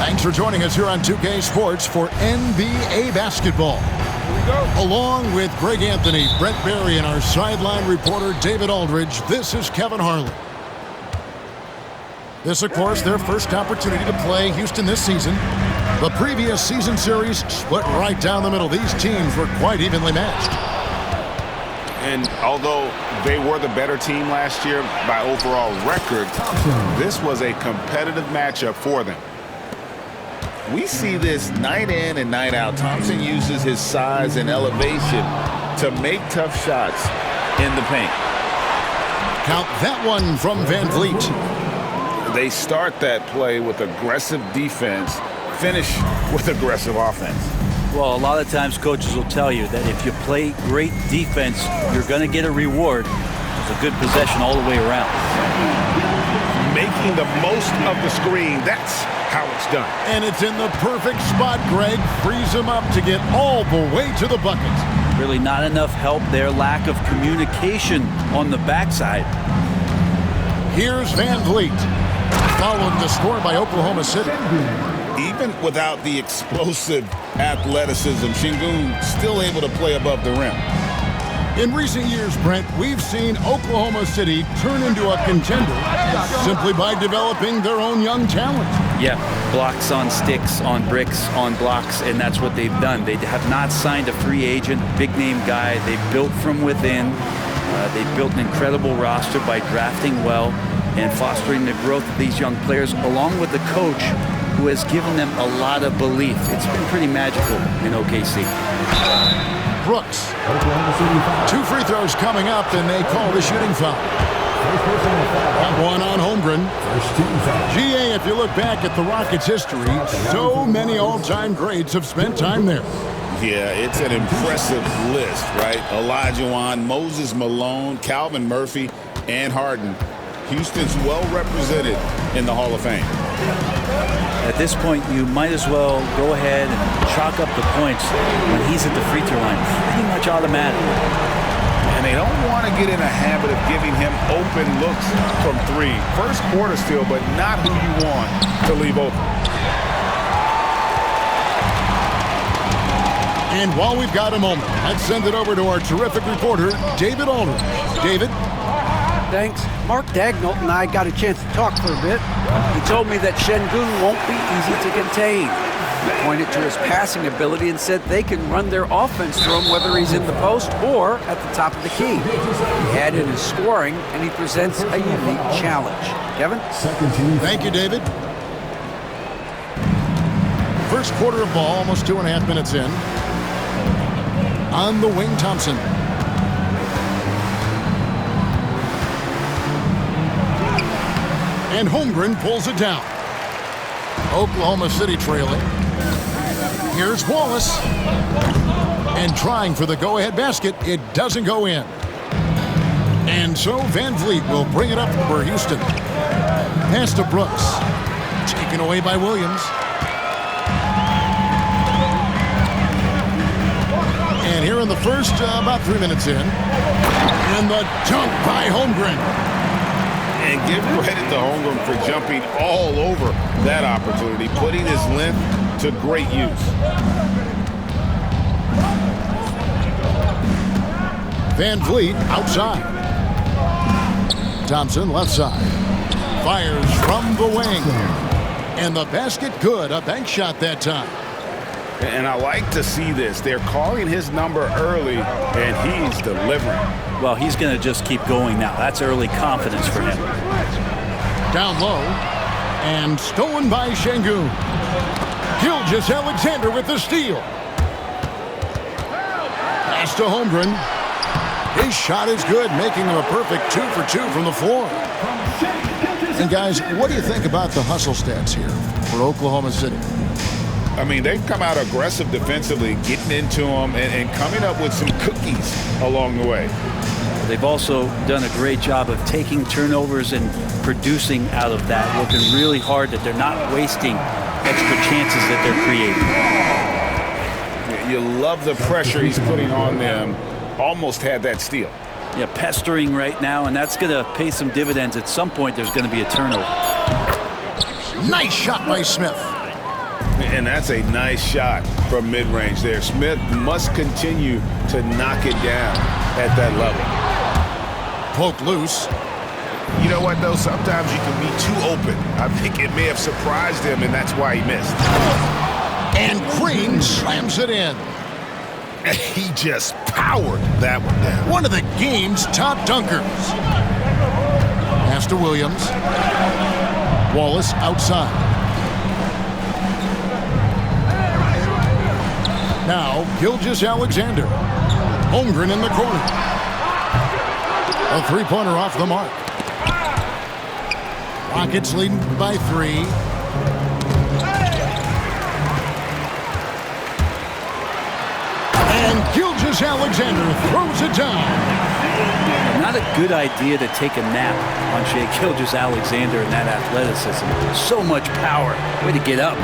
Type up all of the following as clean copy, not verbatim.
Thanks for joining us here on 2K Sports for NBA basketball. Along with Greg Anthony, Brett Berry, and our sideline reporter David Aldridge, this is Kevin Harlan. This, of course, their first opportunity to play Houston this season. The previous season series split right down the middle. These teams were quite evenly matched. And although they were the better team last year by overall record, this was a competitive matchup for them. We see this night in and night out. Thompson uses his size and elevation to make tough shots in the paint. Count that one from Van Vliet. They start that play with aggressive defense, finish with aggressive offense. Well, a lot of times coaches will tell you that if you play great defense, you're going to get a reward. It's a good possession all the way around. Making the most of the screen, that's how it's done. And it's in the perfect spot, Greg. Frees him up to get all the way to the bucket. Really not enough help there. Lack of communication on the backside. Here's Van Vliet. Followed the score by Oklahoma City. Even without the explosive athleticism, Şengün still able to play above the rim. In recent years, Brent, we've seen Oklahoma City turn into a contender simply by developing their own young talent. Yeah, blocks on sticks, on bricks, on blocks, and that's what they've done. They have not signed a free agent, big-name guy. They built from within. They built an incredible roster by drafting well and fostering the growth of these young players, along with the coach who has given them a lot of belief. It's been pretty magical in OKC. Brooks. 2 free throws coming up, and they call the shooting foul. That one on Holmgren. GA, if you look back at the Rockets' history, so many all-time greats have spent time there. Yeah, it's an impressive list, right? Olajuwon, Moses Malone, Calvin Murphy, and Harden. Houston's well represented in the Hall of Fame. At this point, you might as well go ahead and chalk up the points when he's at the free throw line. Pretty much automatic. And they don't want to get in a habit of giving him open looks from 3. First quarter still, but not who you want to leave open. And while we've got a moment, let's send it over to our terrific reporter, David Aldridge. David? Thanks. Mark Dagnall and I got a chance to talk for a bit. He told me that Şengün won't be easy to contain. He pointed to his passing ability and said they can run their offense through him whether he's in the post or at the top of the key. He had in his scoring, and he presents a unique challenge. Kevin? Thank you, David. First quarter of ball, almost 2.5 minutes in. On the wing, Thompson. And Holmgren pulls it down. Oklahoma City trailing. Here's Wallace. And trying for the go-ahead basket. It doesn't go in. And so Van Vliet will bring it up for Houston. Pass to Brooks. Taken away by Williams. And here in the first, about 3 minutes in. And the dunk by Holmgren. And give credit to Holmgren for jumping all over that opportunity, putting his length to great use. Van Vliet outside. Thompson left side. Fires from the wing. And the basket good. A bank shot that time. And I like to see this. They're calling his number early, and he's delivering. Well, he's going to just keep going now. That's early confidence for him. Down low. And stolen by Şengün. Gilgeous-Alexander with the steal. Pass to Holmgren. His shot is good, making him a perfect 2 for 2 from the floor. And guys, what do you think about the hustle stats here for Oklahoma City? I mean, they've come out aggressive defensively, getting into them and coming up with some cookies along the way. They've also done a great job of taking turnovers and producing out of that, working really hard that they're not wasting extra chances that they're creating. You love the pressure he's putting on them. Almost had that steal. Yeah, pestering right now, and that's going to pay some dividends. At some point, there's going to be a turnover. Nice shot by Smith. And that's a nice shot from mid-range there. Smith must continue to knock it down at that level. Poke loose. You know what, though? Sometimes you can be too open. I think it may have surprised him, and that's why he missed. And Green slams it in. He just powered that one down. One of the game's top dunkers. Pass to Williams. Wallace outside. Now, Gilgeous-Alexander. Holmgren in the corner. A three-pointer off the mark. Rockets leading by 3. And Gilgeous-Alexander throws it down. Not a good idea to take a nap on Shai Gilgeous-Alexander and that athleticism. So much power. Way to get up.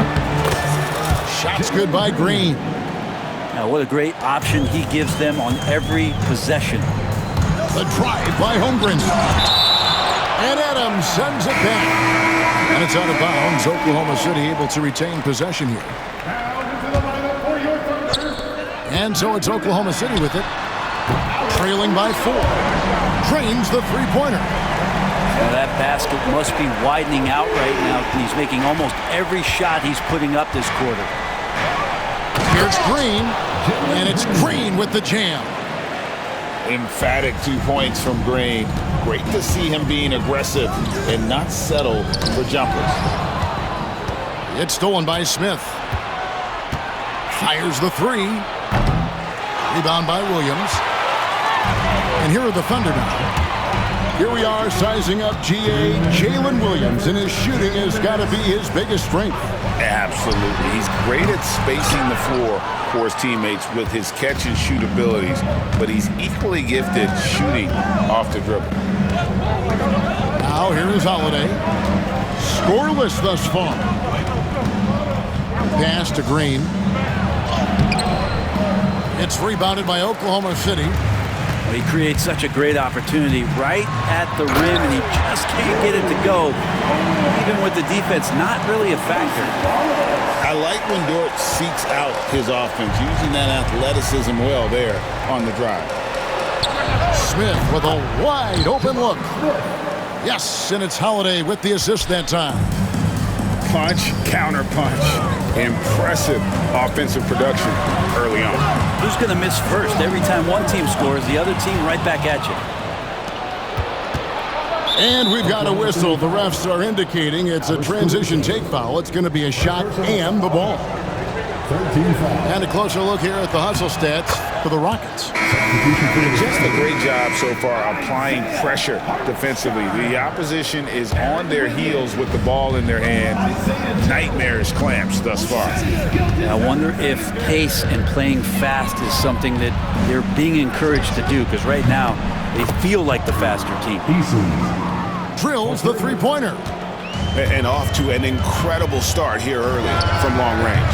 Shots good by Green. Now, what a great option he gives them on every possession. The drive by Holmgren. And Adams sends it back. And it's out of bounds. Oklahoma City able to retain possession here. And so it's Oklahoma City with it. Trailing by 4. Drains the three-pointer. Now that basket must be widening out right now. He's making almost every shot he's putting up this quarter. Here's Green. And it's Green with the jam. Emphatic 2 points from Green. Great to see him being aggressive and not settle for jumpers. It's stolen by Smith. Fires the 3. Rebound by Williams. And here are the Thunder now. Here we are sizing up GA Jalen Williams, and his shooting has got to be his biggest strength. Absolutely. He's great at spacing the floor for his teammates with his catch and shoot abilities, but he's equally gifted shooting off the dribble. Now here is Holiday. Scoreless thus far. Pass to Green. It's rebounded by Oklahoma City. He creates such a great opportunity right at the rim, and he just can't get it to go. Even with the defense, not really a factor. I like when Dort seeks out his offense, using that athleticism well there on the drive. Smith with a wide open look. Yes, and it's Holiday with the assist that time. Punch, counter punch. Impressive offensive production early on. Who's going to miss first? Every time one team scores, the other team right back at you. And we've got a whistle. The refs are indicating it's a transition take foul. It's going to be a shot and the ball. And a closer look here at the hustle stats for the Rockets. Just a great job so far applying pressure defensively. The opposition is on their heels with the ball in their hand. Nightmarish clamps thus far. I wonder if pace and playing fast is something that they're being encouraged to do, because right now they feel like the faster team. Drills the three-pointer. And off to an incredible start here early from long range.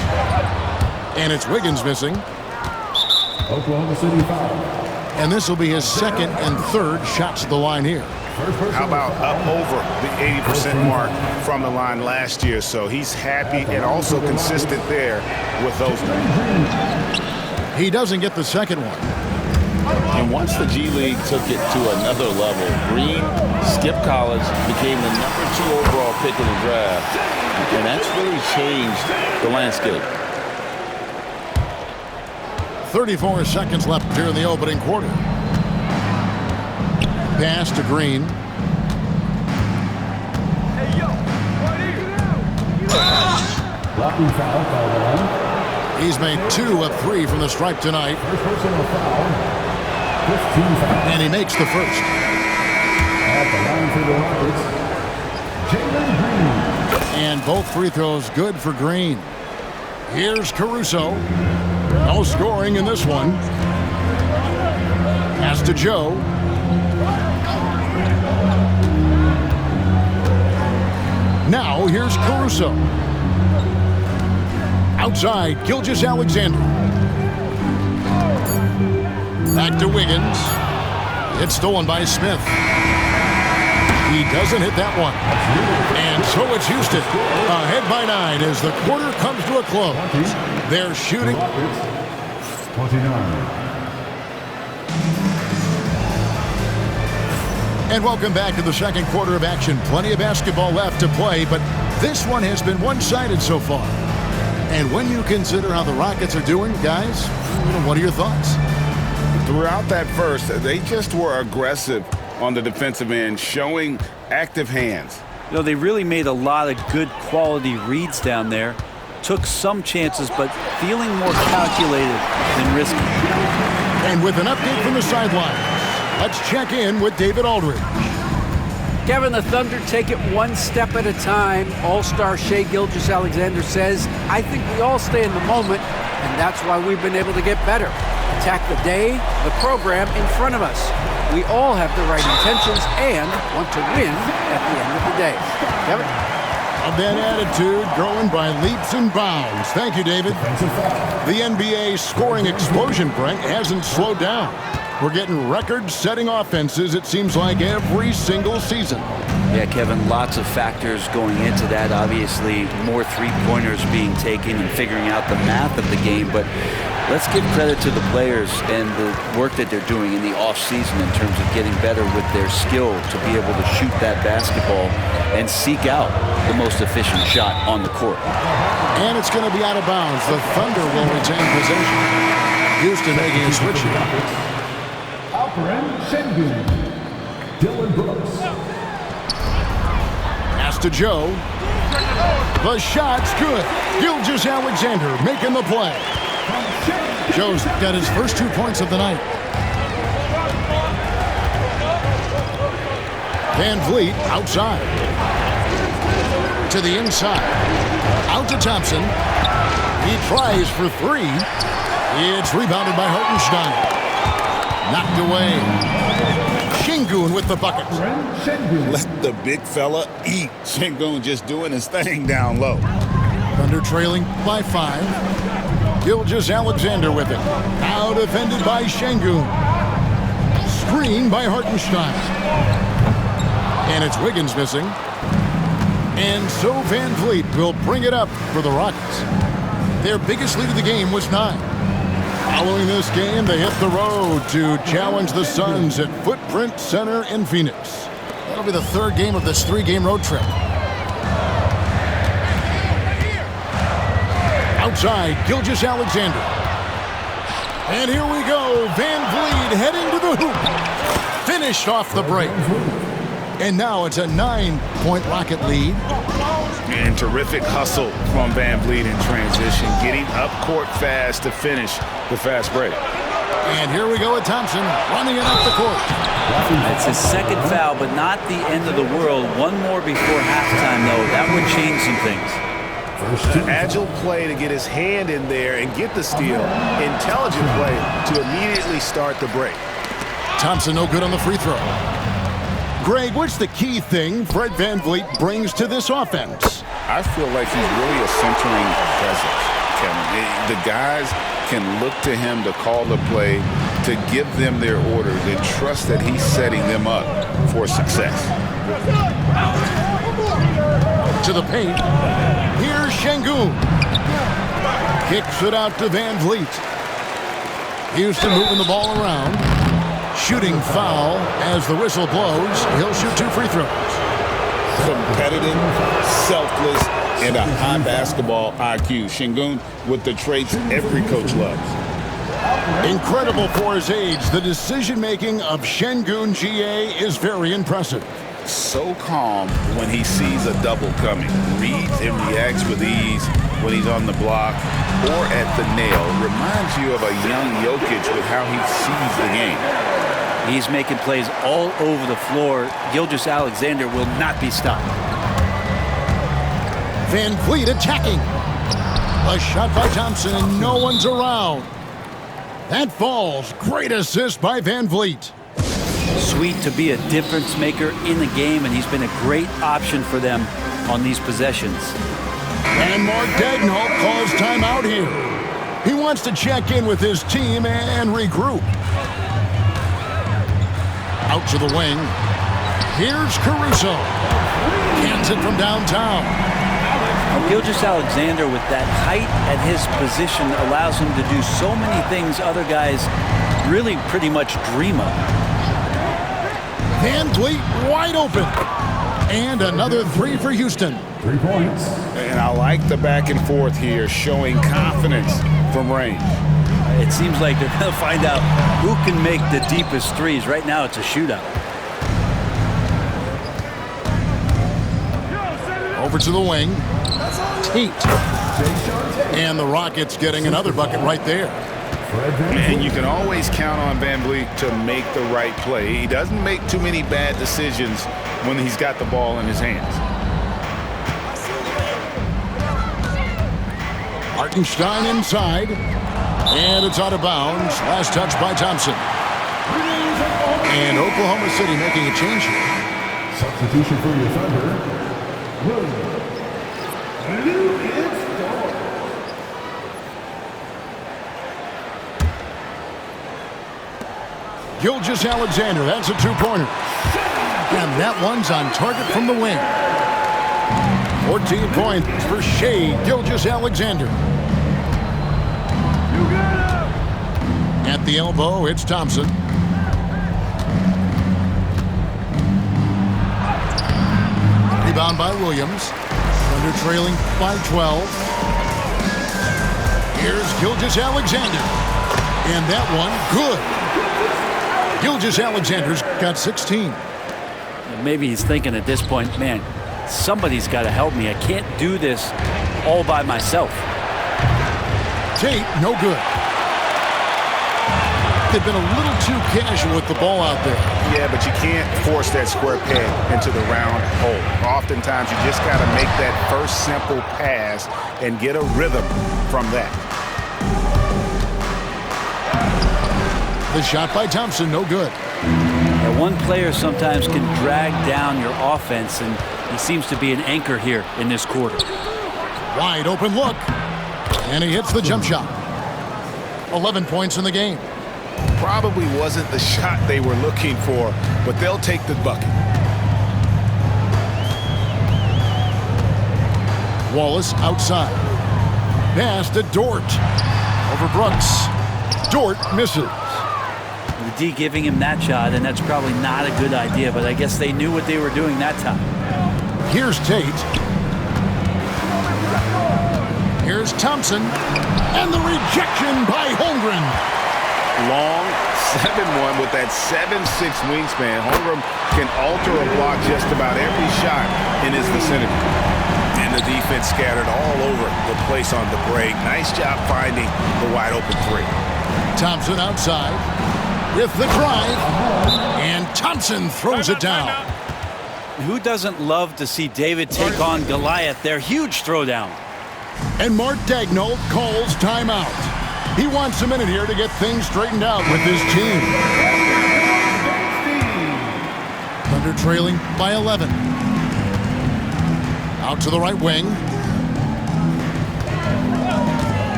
And it's Wiggins missing. Oklahoma City foul. And this will be his second and third shots at the line here. How about up over the 80% mark from the line last year? So he's happy and also consistent there with those numbers. He doesn't get the second one. And once the G League took it to another level, Green skipped college, became the #2 overall pick in the draft, and that's really changed the landscape. 34 seconds left here in the opening quarter. Pass to Green. Blocking foul called on. He's made 2 of 3 from the stripe tonight. First personal foul. 15 foul. And he makes the first. At the line for the Rockets, Jalen Green. And both free throws good for Green. Here's Caruso. No scoring in this one. Pass to Joe. Now here's Caruso. Outside, Gilgeous-Alexander. Back to Wiggins. It's stolen by Smith. He doesn't hit that one. And so it's Houston ahead by 9 as the quarter comes to a close. They're shooting. 29. And welcome back to the second quarter of action. Plenty of basketball left to play, but this one has been one-sided so far. And when you consider how the Rockets are doing, guys, what are your thoughts? Throughout that first, they just were aggressive on the defensive end, showing active hands. You know, they really made a lot of good quality reads down there. Took some chances, but feeling more calculated than risky. And with an update from the sidelines, let's check in with David Aldridge. Kevin, the Thunder take it one step at a time. All-star Shai Gilgeous-Alexander says, I think we all stay in the moment, and that's why we've been able to get better. Attack the day, the program in front of us. We all have the right intentions and want to win at the end of the day. Kevin? That attitude growing by leaps and bounds. Thank you, David. The NBA scoring explosion, Brent, hasn't slowed down. We're getting record-setting offenses, it seems like, every single season. Yeah, Kevin, lots of factors going into that. Obviously, more three-pointers being taken and figuring out the math of the game. But let's give credit to the players and the work that they're doing in the off-season in terms of getting better with their skill to be able to shoot that basketball and seek out the most efficient shot on the court. And it's going to be out of bounds. The Thunder will retain possession. Houston making a switch here. Alperen Şengün. Dylan Brooks. Pass to Joe. The shot's good. Gilgeous-Alexander making the play. Joe's got his first 2 points of the night. Van Vliet outside. To the inside. Out to Thompson. He tries for 3. It's rebounded by Hartenstein. Knocked away. Şengün with the bucket. Let the big fella eat. Şengün just doing his thing down low. Thunder trailing by 5. Gilgeous-Alexander with it. Now defended by Şengün. Screen by Hartenstein. And it's Wiggins missing. And so Van Vliet will bring it up for the Rockets. Their biggest lead of the game was 9. Following this game, they hit the road to challenge the Suns at Footprint Center in Phoenix. That'll be the third game of this 3-game road trip. Outside, Gilgeous-Alexander. And here we go. Van Vliet heading to the hoop. Finished off the break. And now it's a 9-point Rocket lead. And terrific hustle from Van Vliet in transition, getting up court fast to finish the fast break. And here we go with Thompson running it up the court. It's his second foul, but not the end of the world. One more before halftime, though. That would change some things. An agile play to get his hand in there and get the steal. Intelligent play to immediately start the break. Thompson no good on the free throw. Greg, what's the key thing Fred Van Vliet brings to this offense? I feel like he's really a centering presence, Kevin. The guys can look to him to call the play, to give them their orders, and trust that he's setting them up for success. To the paint. Here's Şengün. Kicks it out to Van Vliet. Houston moving the ball around. Shooting foul as the whistle blows. He'll shoot 2 free throws. Competitive, selfless, and a high basketball IQ. Şengün with the traits every coach loves. Incredible for his age. The decision-making of Şengün GA is very impressive. So calm when he sees a double coming. Reads and reacts with ease when he's on the block or at the nail. Reminds you of a young Jokic with how he sees the game. He's making plays all over the floor. Gilgeous-Alexander will not be stopped. Van Vliet attacking. A shot by Thompson, and no one's around. That falls. Great assist by Van Vliet. Sweet to be a difference maker in the game, and he's been a great option for them on these possessions. And Mark Daigneault calls timeout here. He wants to check in with his team and regroup. Out to the wing. Here's Caruso. Cans it from downtown. Gilgeous-Alexander, with that height at his position, allows him to do so many things other guys really pretty much dream of. Van Vliet wide open. And another three for Houston. 3 points. And I like the back and forth here, showing confidence from range. It seems like they're going to find out who can make the deepest threes. Right now, it's a shootout. Over to the wing. Tate. And the Rockets getting another bucket right there. And you can always count on Van Vliet to make the right play. He doesn't make too many bad decisions when he's got the ball in his hands. Hartenstein inside. And it's out of bounds. Last touch by Thompson. And Oklahoma City making a change here. Substitution for your Thunder. Gilgeous-Alexander, that's a two-pointer. And that one's on target from the wing. 14 points for Shea Gilgeous-Alexander. At the elbow, it's Thompson. Rebound by Williams. Thunder trailing by 12. Here's Gilgeous-Alexander. And that one, good. Gilgeous-Alexander's got 16. Maybe he's thinking at this point, man, somebody's got to help me. I can't do this all by myself. Tate, no good. They've been a little too casual with the ball out there. Yeah, but you can't force that square peg into the round hole. Oftentimes, you just got to make that first simple pass and get a rhythm from that. The shot by Thompson, no good. Now, one player sometimes can drag down your offense, and he seems to be an anchor here in this quarter. Wide open look. And he hits the jump shot. 11 points in the game. Probably wasn't the shot they were looking for, but they'll take the bucket. Wallace outside. Pass to Dort. Over Brooks. Dort misses. The D giving him that shot, and that's probably not a good idea, but I guess they knew what they were doing that time. Here's Tate. Here's Thompson. And the rejection by Holmgren. Long 7-1 with that 7'6" wingspan. Holmgren can alter a block just about every shot in his vicinity. And the defense scattered all over the place on the break. Nice job finding the wide open three. Thompson outside with the drive. And Thompson throws it down. Who doesn't love to see David take on Goliath? Their huge throwdown. And Mark Daigneault calls timeout. He wants a minute here to get things straightened out with his team. Thunder trailing by 11. Out to the right wing.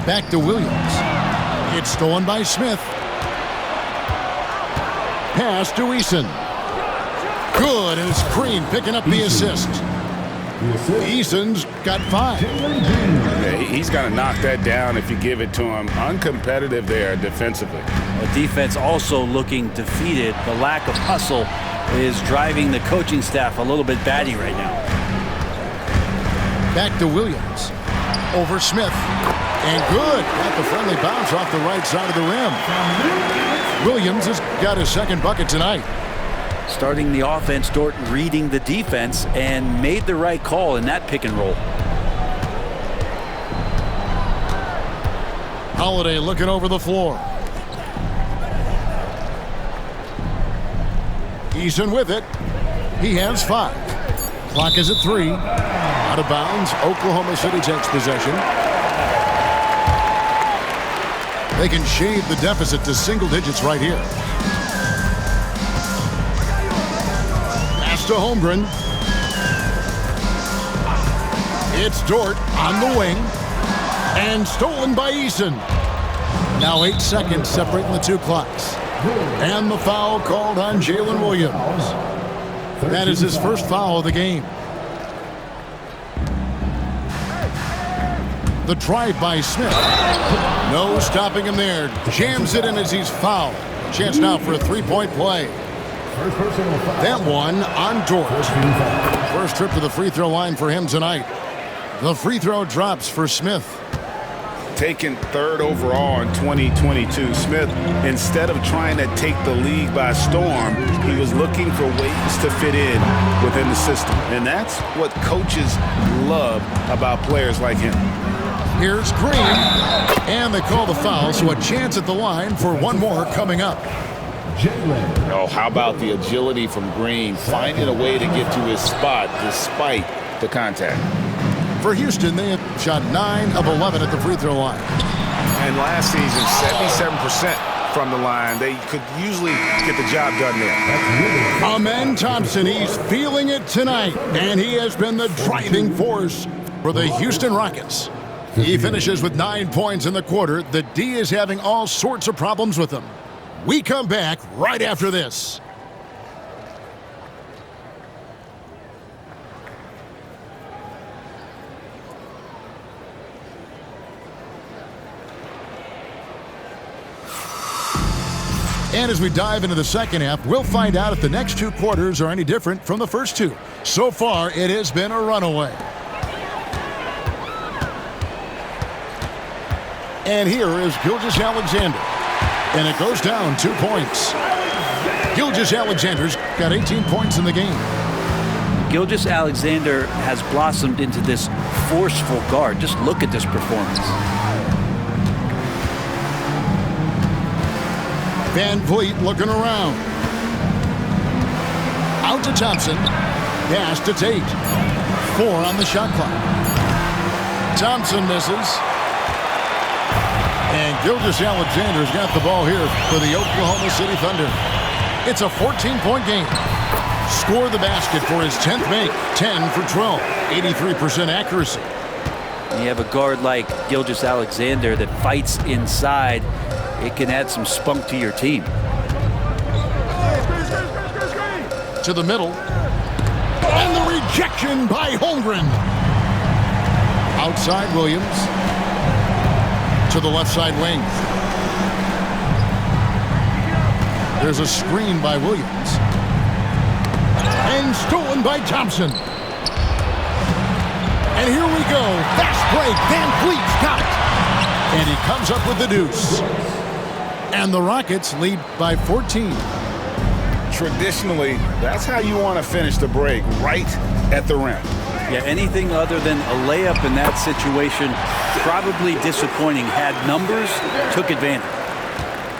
Back to Williams. It's stolen by Smith. Pass to Eason. Good, and it's Green picking up the assist. Eason's got 5. Yeah, he's got to knock that down if you give it to him. Uncompetitive there defensively. The defense also looking defeated. The lack of hustle is driving the coaching staff a little bit batty right now. Back to Williams. Over Smith. And good. Got the friendly bounce off the right side of the rim. Williams has got his second bucket tonight. Starting the offense, Dort reading the defense and made the right call in that pick and roll. Holiday looking over the floor. Eason with it. He has 5. Clock is at 3. Out of bounds. Oklahoma City takes possession. They can shave the deficit to single digits right here. Pass to Holmgren. It's Dort on the wing. And stolen by Eason. Now 8 seconds separating the two clocks. And the foul called on Jalen Williams. That is his first foul of the game. The drive by Smith. No stopping him there. Jams it in as he's fouled. Chance now for a three-point play. That one on Dort. First trip to the free throw line for him tonight. The free throw drops for Smith. Taken third overall in 2022, Smith, instead of trying to take the league by storm, he was looking for ways to fit in within the system. And that's what coaches love about players like him. Here's Green. And they call the foul, so a chance at the line for one more coming up. Oh, how about the agility from Green, finding a way to get to his spot despite the contact. For Houston, they have shot 9 of 11 at the free throw line. And last season, 77% from the line. They could usually get the job done there. Amen Thompson, he's feeling it tonight, and he has been the driving force for the Houston Rockets. He finishes with 9 points in the quarter. The D is having all sorts of problems with him. We come back right after this. And as we dive into the second half, we'll find out if the next two quarters are any different from the first two. So far, it has been a runaway. And here is Gilgeous-Alexander. And it goes down 2 points. Gilgeous-Alexander's got 18 points in the game. Gilgeous-Alexander has blossomed into this forceful guard. Just look at this performance. Van Vliet looking around. Out to Thompson. Pass to Tate. 4 on the shot clock. Thompson misses. And Gilgeous-Alexander's got the ball here for the Oklahoma City Thunder. It's a 14-point game. Score the basket for his 10th make. 10 for 12. 83% accuracy. You have a guard like Gilgeous-Alexander that fights inside. It can add some spunk to your team. To the middle. And the rejection by Holmgren. Outside Williams. To the left side wing. There's a screen by Williams. And stolen by Thompson. And here we go. Fast break. Van Vliet's got it. And he comes up with the deuce. And the Rockets lead by 14. Traditionally, that's how you want to finish the break, right at the rim. Yeah, anything other than a layup in that situation, probably disappointing. Had numbers, took advantage.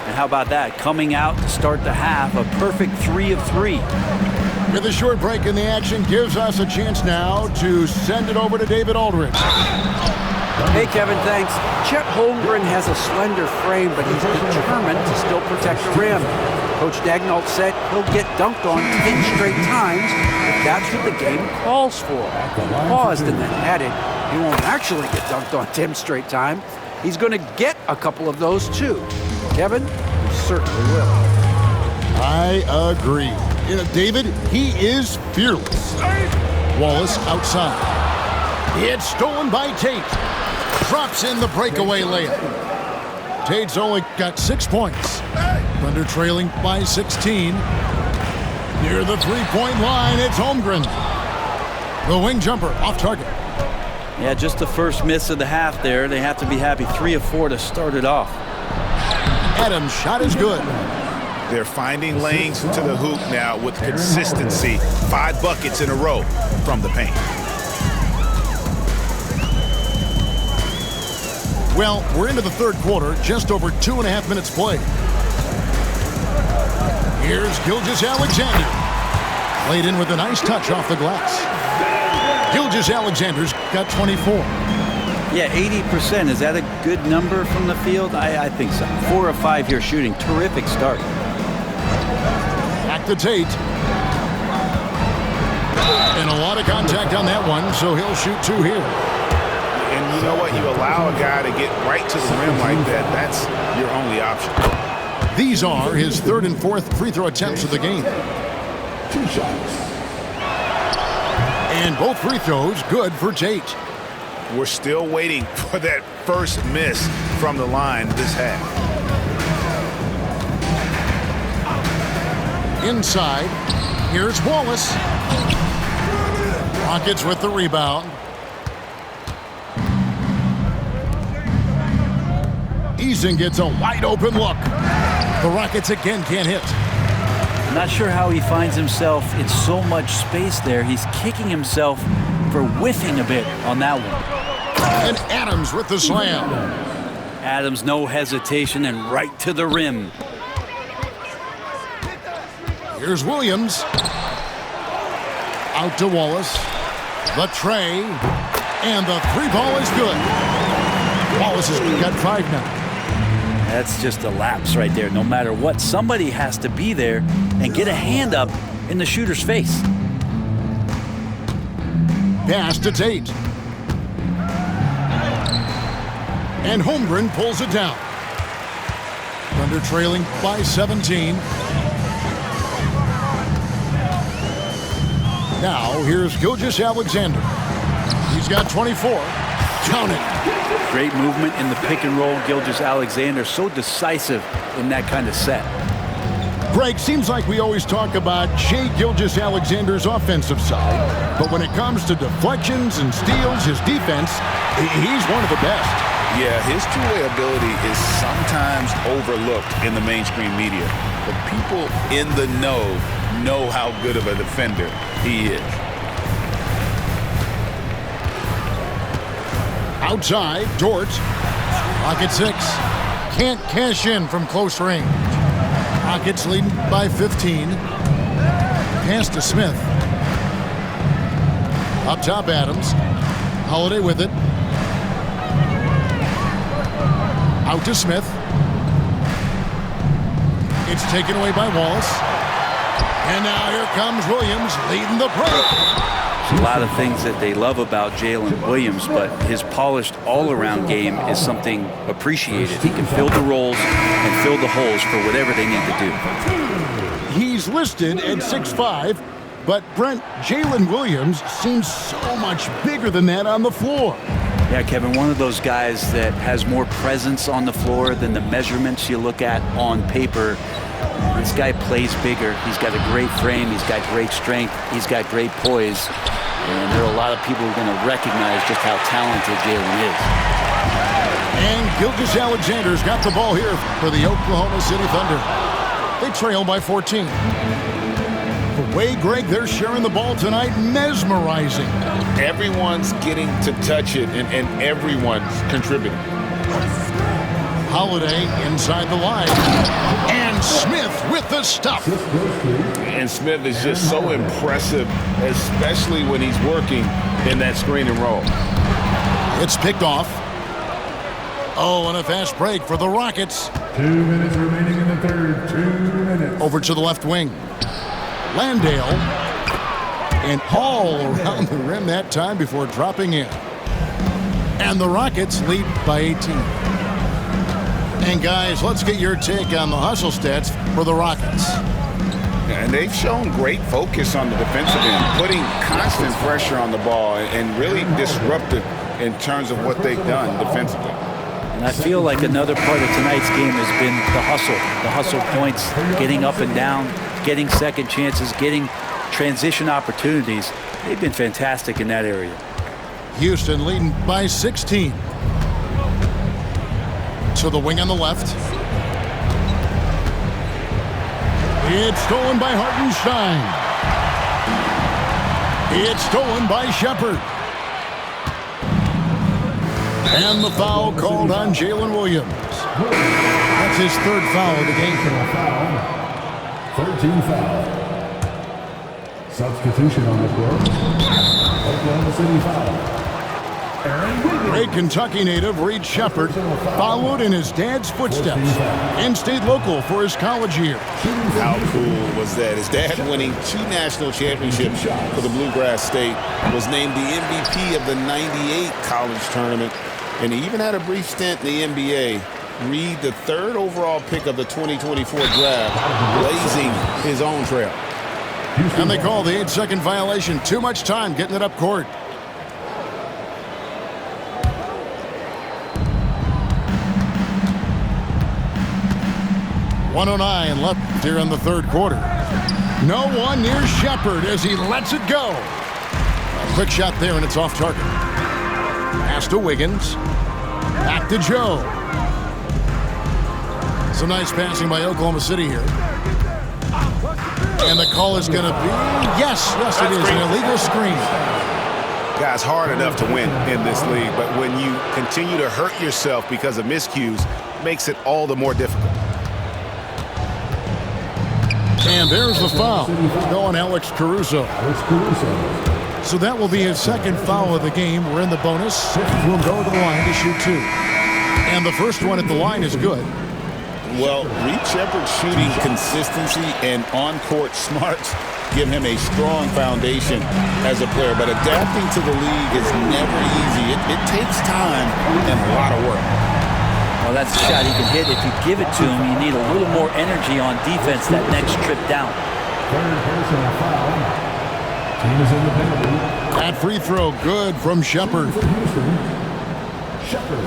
And how about that? Coming out to start the half, a perfect 3 of 3. With a short break in the action, gives us a chance now to send it over to David Aldridge. Hey, Kevin, thanks. Chet Holmgren has a slender frame, but he's determined to still protect the rim. Coach Daigneault said he'll get dunked on 10 straight times if that's what the game calls for. He paused and then added, he won't actually get dunked on 10 straight times. He's going to get a couple of those, too. Kevin, he certainly will. I agree. You know, David, he is fearless. Wallace outside. It's stolen by Tate. Drops in the breakaway layup. Tate's only got 6 points. Thunder trailing by 16. Near the three-point line, it's Holmgren. The wing jumper off target. Yeah, just the first miss of the half there. They have to be happy. 3 of 4 to start it off. Adams' shot is good. They're finding lanes to the hoop now with consistency. 5 buckets in a row from the paint. Well, we're into the third quarter, just over 2.5 minutes played. Here's Gilgeous-Alexander. Played in with a nice touch off the glass. Gilgeous-Alexander's got 24. Yeah, 80%. Is that a good number from the field? I think so. 4 of 5 here shooting. Terrific start. Back to Tate. And a lot of contact on that one, so he'll shoot 2 here. And you know what? You allow a guy to get right to the rim like that. That's your only option. These are his 3rd and 4th free throw attempts of the game. 2 shots. And both free throws good for Tate. We're still waiting for that first miss from the line this half. Inside, here's Wallace. Rockets with the rebound. Eason gets a wide open look. The Rockets again can't hit. I'm not sure how he finds himself in so much space there. He's kicking himself for whiffing a bit on that one. And Adams with the slam. Adams, no hesitation, and right to the rim. Here's Williams. Out to Wallace. The tray. And the three ball is good. Wallace has got 5 now. That's just a lapse right there. No matter what, somebody has to be there and get a hand up in the shooter's face. Pass to Tate. And Holmgren pulls it down. Thunder trailing by 17. Now here's Gilgeous-Alexander. He's got 24. Count it. Great movement in the pick and roll. Gilgeous-Alexander so decisive in that kind of set. Greg, seems like we always talk about Shai Gilgeous-Alexander's offensive side, but when it comes to deflections and steals, his defense, he's one of the best. Yeah, his two-way ability is sometimes overlooked in the mainstream media, but people in the know how good of a defender he is. Outside, Dort. Rocket 6. Can't cash in from close range. Rockets leading by 15. Pass to Smith. Up top, Adams. Holiday with it. Out to Smith. It's taken away by Wallace. And now here comes Williams leading the break. There's a lot of things that they love about Jalen Williams, but his polished all-around game is something appreciated. He can fill the roles and fill the holes for whatever they need to do. He's listed at 6'5", but Brent, Jalen Williams seems so much bigger than that on the floor. Yeah, Kevin, one of those guys that has more presence on the floor than the measurements you look at on paper. This guy plays bigger. He's got a great frame. He's got great strength. He's got great poise. And there are a lot of people who are going to recognize just how talented Jalen is. And Gilgeous-Alexander's got the ball here for the Oklahoma City Thunder. They trail by 14. The way, Greg, they're sharing the ball tonight, mesmerizing. Everyone's getting to touch it, and everyone's contributing. Holiday inside the line. And Smith with the stop. And Smith is just so impressive, especially when he's working in that screen and roll. It's picked off. Oh, and a fast break for the Rockets. 2 minutes remaining in the third. 2 minutes. Over to the left wing. Landale. And all around the rim that time before dropping in. And the Rockets lead by 18. And guys, let's get your take on the hustle stats for the Rockets. And they've shown great focus on the defensive end, putting constant pressure on the ball and really disruptive in terms of what they've done defensively. And I feel like another part of tonight's game has been the hustle points, getting up and down, getting second chances, getting transition opportunities. They've been fantastic in that area. Houston leading by 16. To the wing on the left. It's stolen by Hartenstein. It's stolen by Shepard. And the foul called on Jalen Williams. That's his third foul of the game. 13 foul. Substitution on the floor. Oklahoma City foul. Great Kentucky native Reed Shepard followed in his dad's footsteps and stayed local for his college year. How cool was that? His dad winning 2 national championships for the Bluegrass State, was named the MVP of the '98 college tournament, and he even had a brief stint in the NBA. Reed, the 3rd overall pick of the 2024 draft, blazing his own trail. And they call the 8-second violation. Too much time getting it up court. .109 left here in the third quarter. No one near Shepard as he lets it go. A quick shot there, and it's off target. Pass to Wiggins. Back to Joe. Some nice passing by Oklahoma City here. And the call is going to be, yes, it is, an illegal screen. Guys, hard enough to win in this league, but when you continue to hurt yourself because of miscues, it makes it all the more difficult. And there's the foul on Alex Caruso. So that will be his second foul of the game. We're in the bonus. We'll go to the line to shoot 2. And the first one at the line is good. Well, Reed Shepard's shooting consistency and on-court smarts give him a strong foundation as a player. But adapting to the league is never easy. It takes time and a lot of work. Well, that's a shot he can hit. If you give it to him, you need a little more energy on defense that next trip down. Third personal foul. Team is in the penalty. That free throw good from Shepard. Shepard.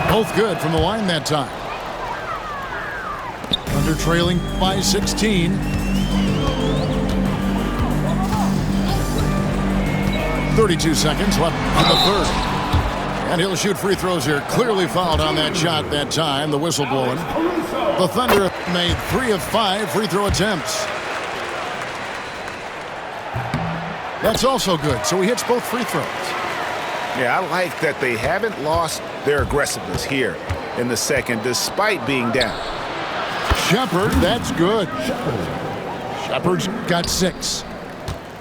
Both good from the line that time. Under trailing by 16. .32 seconds left on the third. And he'll shoot free throws here. Clearly fouled on that shot that time. The whistle blowing. The Thunder made 3 of 5 free throw attempts. That's also good. So he hits both free throws. Yeah, I like that they haven't lost their aggressiveness here in the second, despite being down. Shepard, that's good. Shepard's got 6.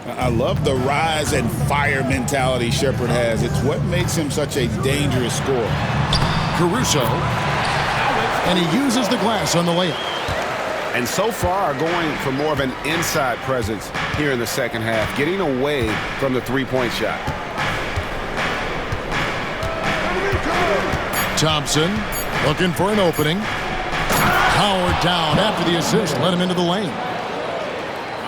I love the rise and fire mentality Shepard has. It's what makes him such a dangerous scorer. Caruso, and he uses the glass on the layup. And so far going for more of an inside presence here in the second half, getting away from the three-point shot. Thompson looking for an opening. Howard down after the assist. Let him into the lane.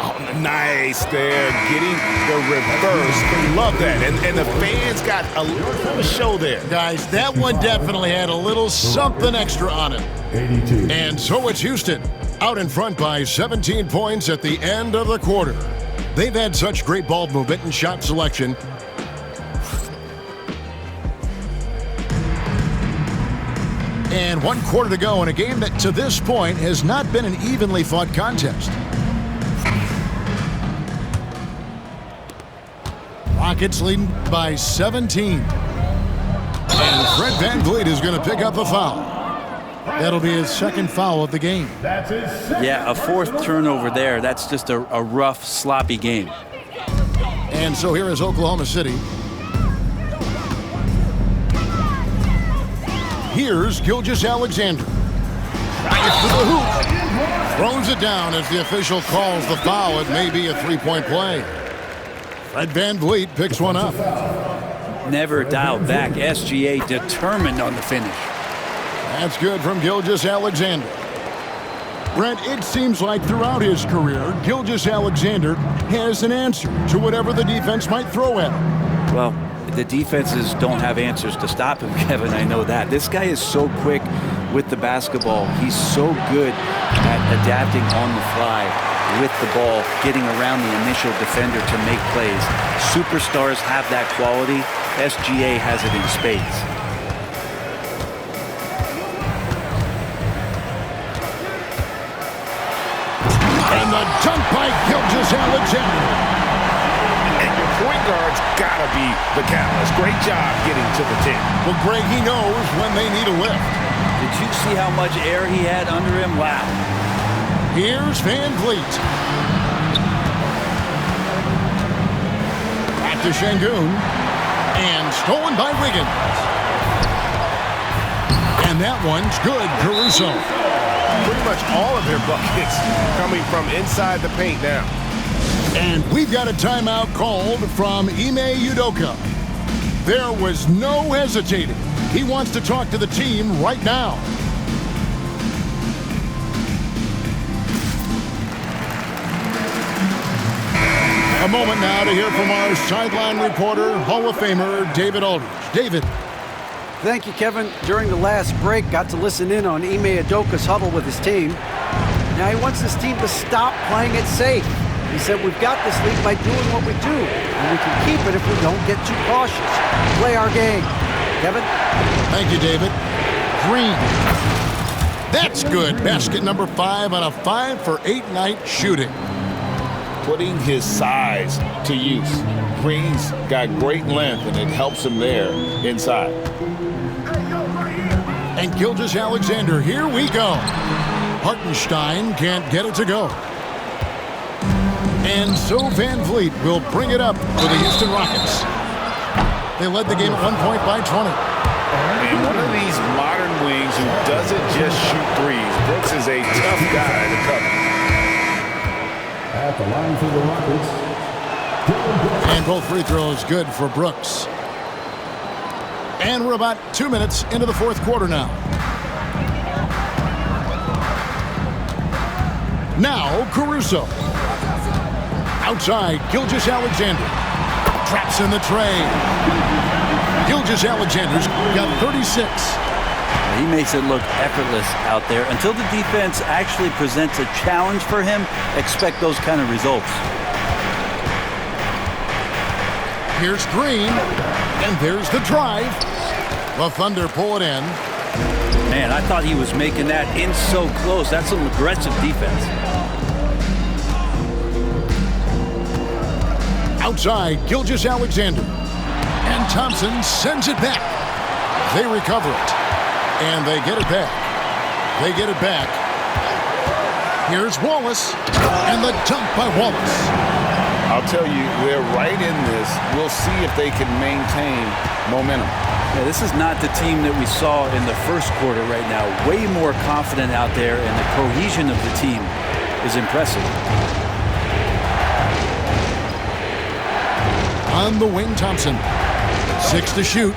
Oh, nice there. Getting the reverse. Love that. And the fans got a little bit of a show there. Guys, that one definitely had a little something extra on it. 82. And so it's Houston out in front by 17 points at the end of the quarter. They've had such great ball movement and shot selection. And 1 quarter to go in a game that to this point has not been an evenly fought contest. Rockets leading by 17. And Fred VanVleet is going to pick up a foul. That'll be his second foul of the game. Yeah, a 4th turnover there. That's just a rough, sloppy game. And so here is Oklahoma City. Here's Gilgeous-Alexander. Drives to the hoop. Throws it down as the official calls the foul. It may be a 3-point play. Fred VanVleet picks one up. Never dialed back. SGA determined on the finish. That's good from Gilgeous-Alexander. Brent, it seems like throughout his career, Gilgeous-Alexander has an answer to whatever the defense might throw at him. Well, the defenses don't have answers to stop him, Kevin. I know that. This guy is so quick with the basketball. He's so good at adapting on the fly with the ball, getting around the initial defender to make plays. Superstars have that quality. SGA has it in spades. And the dunk by Gilgeous-Alexander. Point guard's gotta be the catalyst. Great job getting to the 10. Well, Greg, he knows when they need a lift. Did you see how much air he had under him? Wow. Here's VanVleet. Back to Şengün. And stolen by Wiggins. And that one's good. Caruso. Pretty much all of their buckets coming from inside the paint now. And we've got a timeout called from Ime Udoka. There was no hesitating. He wants to talk to the team right now. A moment now to hear from our sideline reporter, Hall of Famer David Aldridge. David. Thank you, Kevin. During the last break, got to listen in on Ime Udoka's huddle with his team. Now he wants his team to stop playing it safe. He said, we've got this lead by doing what we do, and we can keep it if we don't get too cautious. Play our game. Kevin? Thank you, David. Green. That's good. Basket number 5 on a 5-for-8 night shooting. Putting his size to use. Green's got great length, and it helps him there inside. And Gilgeous-Alexander, here we go. Hartenstein can't get it to go. And so Van Vliet will bring it up for the Houston Rockets. They led the game at 1 point by 20. And one of these modern wings who doesn't just shoot threes. Brooks is a tough guy to cover. At the line for the Rockets. And both free throws good for Brooks. And we're about 2 minutes into the fourth quarter now. Now Caruso. Outside, Gilgeous-Alexander. Traps in the tray. Gilgeous-Alexander's got 36. He makes it look effortless out there. Until the defense actually presents a challenge for him, expect those kind of results. Here's Green, and there's the drive. The Thunder pull it in. Man, I thought he was making that in so close. That's some aggressive defense. Outside, Gilgeous-Alexander. And Thompson sends it back. They recover it. And they get it back. They get it back. Here's Wallace. And the dunk by Wallace. I'll tell you, they're right in this. We'll see if they can maintain momentum. Yeah, this is not the team that we saw in the first quarter right now. Way more confident out there, and the cohesion of the team is impressive. On the wing, Thompson. 6 to shoot.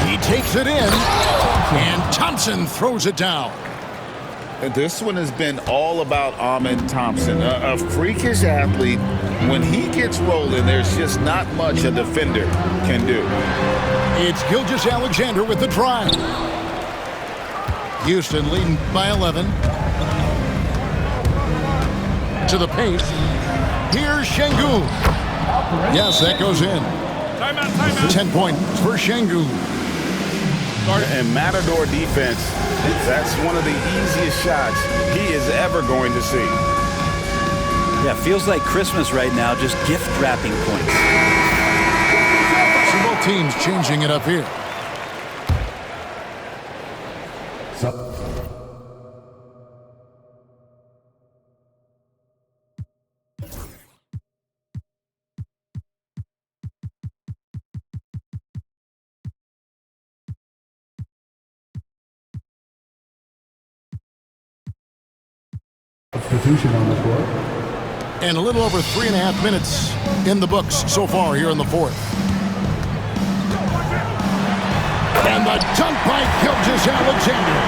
He takes it in. And Thompson throws it down. This one has been all about Ahmed Thompson, a freakish athlete. When he gets rolling, there's just not much a defender can do. It's Gilgeous-Alexander with the drive. Houston leading by 11. To the paint. Here's Şengün. Yes, that goes in. Timeout. 10 points for Şengün. And Matador defense, that's one of the easiest shots he is ever going to see. Yeah, feels like Christmas right now, just gift wrapping points. So both teams changing it up here. Substitution on the court. And a little over 3.5 minutes in the books so far here in the fourth. And the dunk by Gilgeous-Alexander.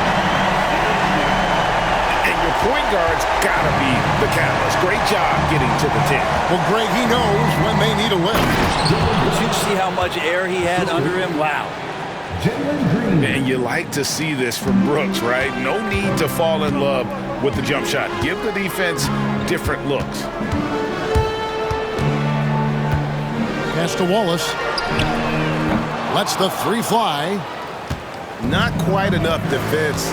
And your point guard's got to be the catalyst. Great job getting to the 10. Well, Greg, he knows when they need a lift. Did you see how much air he had under him? Wow. And you like to see this from Brooks, right? No need to fall in love with the jump shot. Give the defense different looks. Pass to Wallace. Lets the 3 fly. Not quite enough defense.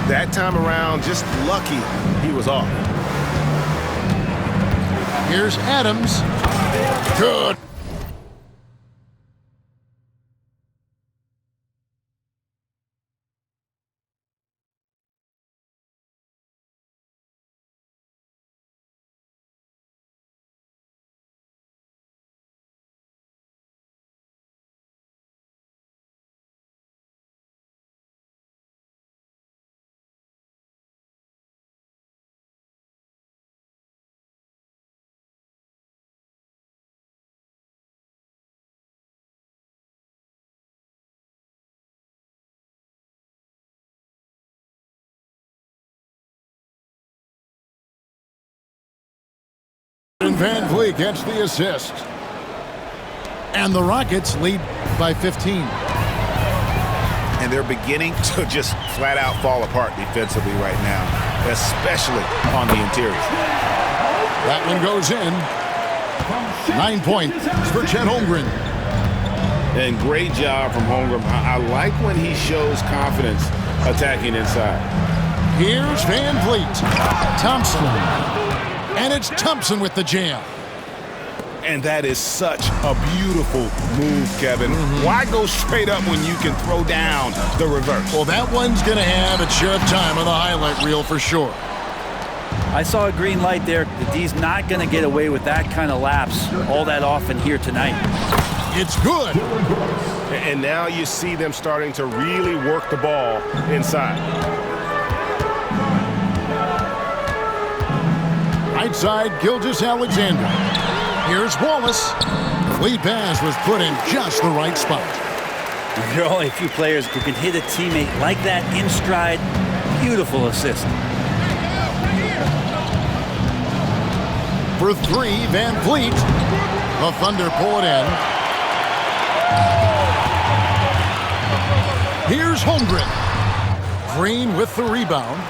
That time around, just lucky he was off. Here's Adams. Good. And Van Vliet gets the assist. And the Rockets lead by 15. And they're beginning to just flat out fall apart defensively right now, especially on the interior. That one goes in. 9 points for Chet Holmgren. And great job from Holmgren. I like when he shows confidence attacking inside. Here's Van Vliet. Thompson. And it's Thompson with the jam. And that is such a beautiful move, Kevin. Why go straight up when you can throw down the reverse? Well, that one's going to have its share of time on the highlight reel for sure. I saw a green light there. The D's not going to get away with that kind of lapse all that often here tonight. It's good. And now you see them starting to really work the ball inside. Right side, Gilgeous-Alexander. Here's Wallace. The lead pass was put in just the right spot. There are only a few players who can hit a teammate like that in stride. Beautiful assist. For three, Van Vliet. The Thunder pull it in. Here's Holmgren. Green with the rebound.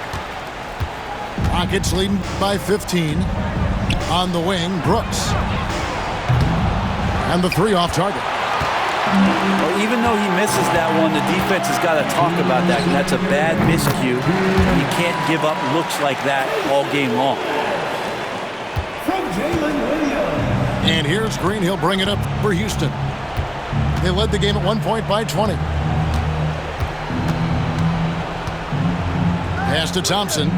Rockets leading by 15. On the wing, Brooks. And the three off target. Well, even though he misses that one, the defense has got to talk about that. That's a bad miscue. You can't give up looks like that all game long. And here's Green. He'll bring it up for Houston. They led the game at 1 point by 20. Pass to Thompson.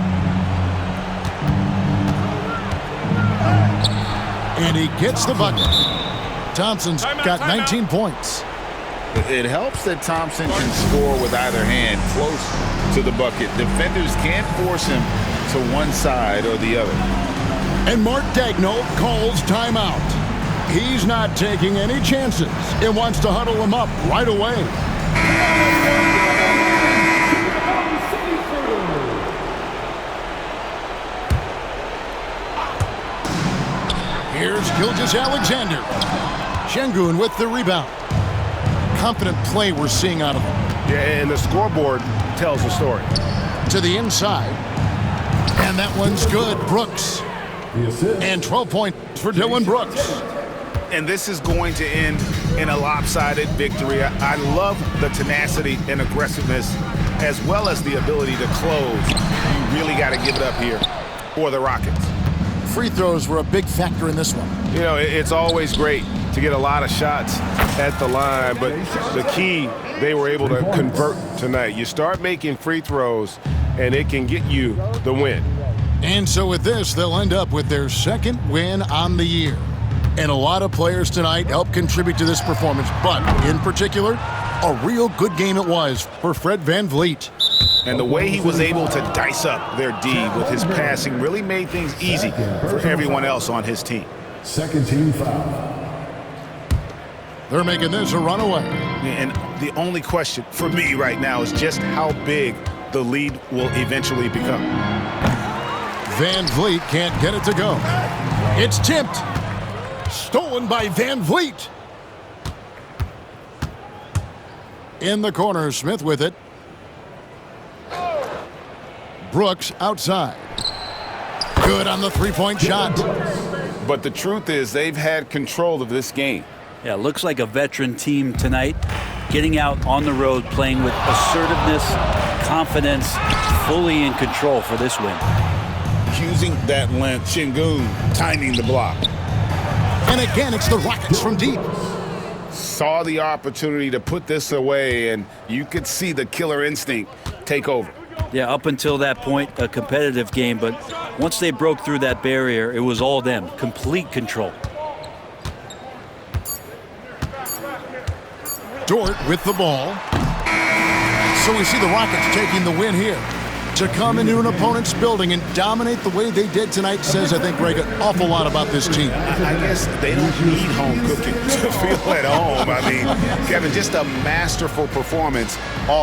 And he gets the bucket. Thompson's got 19 points. It helps that Thompson can score with either hand close to the bucket. Defenders can't force him to one side or the other. And Mark Daigneault calls timeout. He's not taking any chances. It wants to huddle him up right away. Here's Gilgeous-Alexander. Şengün with the rebound. Confident play we're seeing out of him. Yeah, and the scoreboard tells the story. To the inside. And that one's good. Brooks. And 12 points for Dylan Brooks. And this is going to end in a lopsided victory. I love the tenacity and aggressiveness as well as the ability to close. You really got to give it up here for the Rockets. Free throws were a big factor in this one. You know, it's always great to get a lot of shots at the line, but the key, they were able to convert tonight. You start making free throws, and it can get you the win. And so with this, they'll end up with their second win on the year. And a lot of players tonight helped contribute to this performance, but in particular, a real good game it was for Fred Van Vliet. And the way he was able to dice up their D with his passing really made things easy for everyone else on his team. Second team foul. They're making this a runaway. And the only question for me right now is just how big the lead will eventually become. Van Vliet can't get it to go. It's tipped. Stolen by Van Vliet. In the corner, Smith with it. Brooks outside. Good on the three-point shot. But the truth is they've had control of this game. Yeah, looks like a veteran team tonight, getting out on the road, playing with assertiveness, confidence, fully in control for this win. Using that length, Şengün timing the block. And again, it's the Rockets from deep. Saw the opportunity to put this away, and you could see the killer instinct take over. Yeah, up until that point, a competitive game, but once they broke through that barrier, it was all them, complete control. Dort with the ball. So we see the Rockets taking the win here. To come into an opponent's building and dominate the way they did tonight says, I think, Greg, an awful lot about this team. I guess they don't need home cooking to feel at home. I mean, Kevin, just a masterful performance all